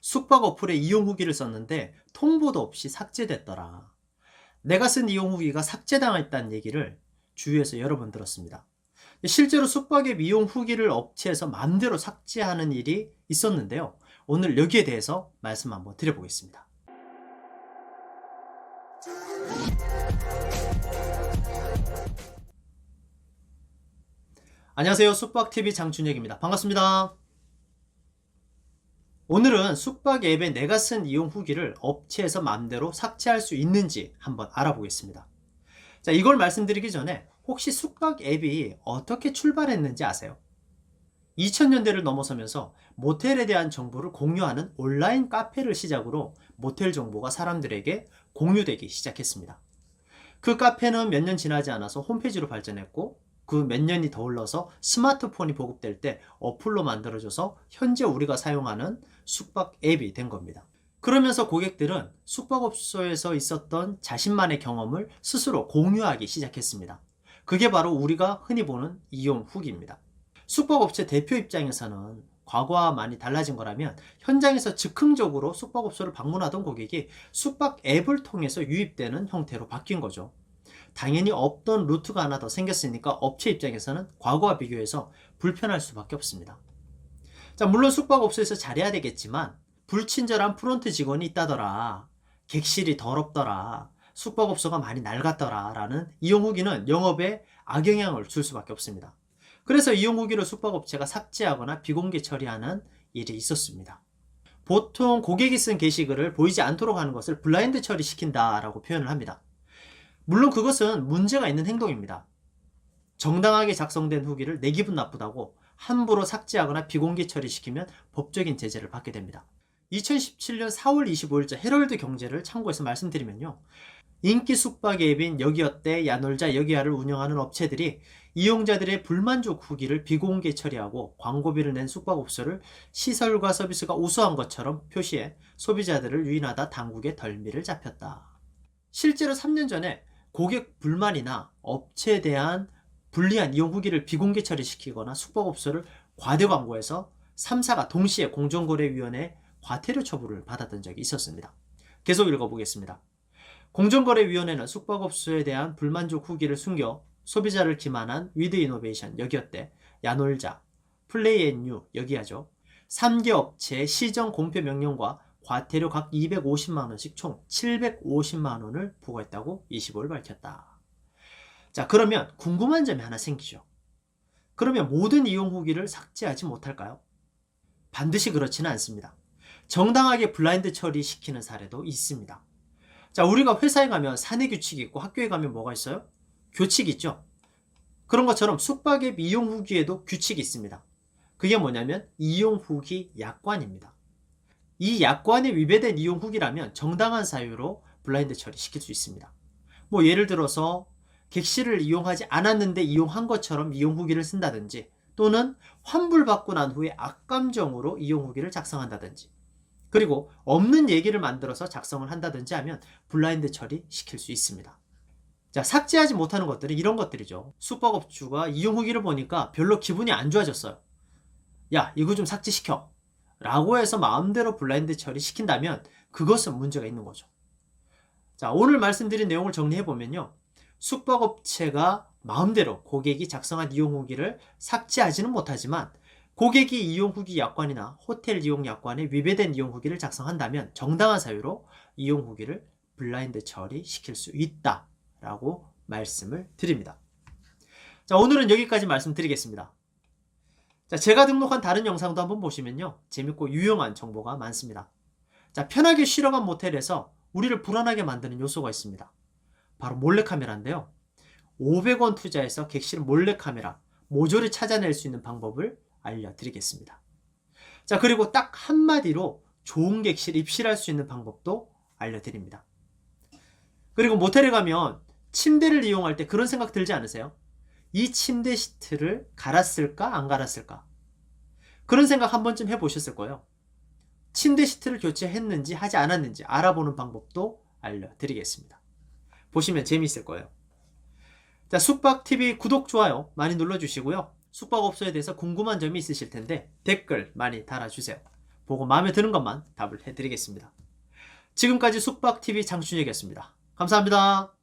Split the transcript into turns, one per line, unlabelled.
숙박 어플에 이용 후기를 썼는데 통보도 없이 삭제됐더라. 내가 쓴 이용 후기가 삭제당했다는 얘기를 주위에서 여러 번 들었습니다. 실제로 숙박앱 이용 후기를 업체에서 마음대로 삭제하는 일이 있었는데요. 오늘 여기에 대해서 말씀 한번 드려보겠습니다. 안녕하세요. 숙박TV 장춘혁입니다. 반갑습니다. 오늘은 숙박 앱에 내가 쓴 이용 후기를 업체에서 마음대로 삭제할 수 있는지 한번 알아보겠습니다. 자, 이걸 말씀드리기 전에 혹시 숙박 앱이 어떻게 출발했는지 아세요? 2000년대를 넘어서면서 모텔에 대한 정보를 공유하는 온라인 카페를 시작으로 모텔 정보가 사람들에게 공유되기 시작했습니다. 그 카페는 몇 년 지나지 않아서 홈페이지로 발전했고, 그 몇 년이 더 흘러서 스마트폰이 보급될 때 어플로 만들어져서 현재 우리가 사용하는 숙박 앱이 된 겁니다. 그러면서 고객들은 숙박업소에서 있었던 자신만의 경험을 스스로 공유하기 시작했습니다. 그게 바로 우리가 흔히 보는 이용 후기입니다. 숙박업체 대표 입장에서는 과거와 많이 달라진 거라면 현장에서 즉흥적으로 숙박업소를 방문하던 고객이 숙박 앱을 통해서 유입되는 형태로 바뀐 거죠. 당연히 없던 루트가 하나 더 생겼으니까 업체 입장에서는 과거와 비교해서 불편할 수밖에 없습니다. 자, 물론 숙박업소에서 잘해야 되겠지만 불친절한 프론트 직원이 있다더라, 객실이 더럽더라, 숙박업소가 많이 낡았더라 라는 이용 후기는 영업에 악영향을 줄 수밖에 없습니다. 그래서 이용 후기를 숙박업체가 삭제하거나 비공개 처리하는 일이 있었습니다. 보통 고객이 쓴 게시글을 보이지 않도록 하는 것을 블라인드 처리시킨다 라고 표현을 합니다. 물론 그것은 문제가 있는 행동입니다. 정당하게 작성된 후기를 내 기분 나쁘다고 함부로 삭제하거나 비공개 처리시키면 법적인 제재를 받게 됩니다. 2017년 4월 25일자 헤럴드 경제를 참고해서 말씀드리면요, 인기 숙박 앱인 여기어때, 야놀자, 여기야를 운영하는 업체들이 이용자들의 불만족 후기를 비공개 처리하고 광고비를 낸 숙박업소를 시설과 서비스가 우수한 것처럼 표시해 소비자들을 유인하다 당국의 덜미를 잡혔다. 실제로 3년 전에 고객 불만이나 업체에 대한 불리한 이용 후기를 비공개 처리시키거나 숙박업소를 과대 광고해서 3사가 동시에 공정거래위원회 과태료 처분을 받았던 적이 있었습니다. 계속 읽어보겠습니다. 공정거래위원회는 숙박업소에 대한 불만족 후기를 숨겨 소비자를 기만한 위드이노베이션 여기어때, 야놀자, 플레이앤뉴 여기야죠, 3개 업체의 시정 공표 명령과 과태료 각 250만원씩 총 750만원을 부과했다고 25일 밝혔다. 자, 그러면 궁금한 점이 하나 생기죠. 그러면 모든 이용 후기를 삭제하지 못할까요? 반드시 그렇지는 않습니다. 정당하게 블라인드 처리시키는 사례도 있습니다. 자, 우리가 회사에 가면 사내 규칙이 있고 학교에 가면 뭐가 있어요? 교칙이 있죠. 그런 것처럼 숙박앱 이용 후기에도 규칙이 있습니다. 그게 뭐냐면 이용 후기 약관입니다. 이 약관에 위배된 이용 후기라면 정당한 사유로 블라인드 처리시킬 수 있습니다. 뭐 예를 들어서 객실을 이용하지 않았는데 이용한 것처럼 이용 후기를 쓴다든지, 또는 환불받고 난 후에 악감정으로 이용 후기를 작성한다든지, 그리고 없는 얘기를 만들어서 작성을 한다든지 하면 블라인드 처리시킬 수 있습니다. 자, 삭제하지 못하는 것들은 이런 것들이죠. 숙박업주가 이용 후기를 보니까 별로 기분이 안 좋아졌어요. 야, 이거 좀 삭제시켜 라고 해서 마음대로 블라인드 처리시킨다면 그것은 문제가 있는 거죠. 자, 오늘 말씀드린 내용을 정리해보면요, 숙박업체가 마음대로 고객이 작성한 이용 후기를 삭제하지는 못하지만 고객이 이용 후기 약관이나 호텔 이용 약관에 위배된 이용 후기를 작성한다면 정당한 사유로 이용 후기를 블라인드 처리시킬 수 있다라고 말씀을 드립니다. 자, 오늘은 여기까지 말씀드리겠습니다. 자, 제가 등록한 다른 영상도 한번 보시면요, 재밌고 유용한 정보가 많습니다. 자, 편하게 쉬러 간 모텔에서 우리를 불안하게 만드는 요소가 있습니다. 바로 몰래카메라인데요, 500원 투자해서 객실 몰래카메라 모조리 찾아낼 수 있는 방법을 알려드리겠습니다. 자, 그리고 딱 한마디로 좋은 객실 입실할 수 있는 방법도 알려드립니다. 그리고 모텔에 가면 침대를 이용할 때 그런 생각 들지 않으세요? 이 침대 시트를 갈았을까 안 갈았을까? 그런 생각 한 번쯤 해보셨을 거예요. 침대 시트를 교체했는지 하지 않았는지 알아보는 방법도 알려드리겠습니다. 보시면 재미있을 거예요. 자, 숙박TV 구독, 좋아요 많이 눌러주시고요. 숙박업소에 대해서 궁금한 점이 있으실 텐데 댓글 많이 달아주세요. 보고 마음에 드는 것만 답을 해드리겠습니다. 지금까지 숙박TV 장춘혁이었습니다. 감사합니다.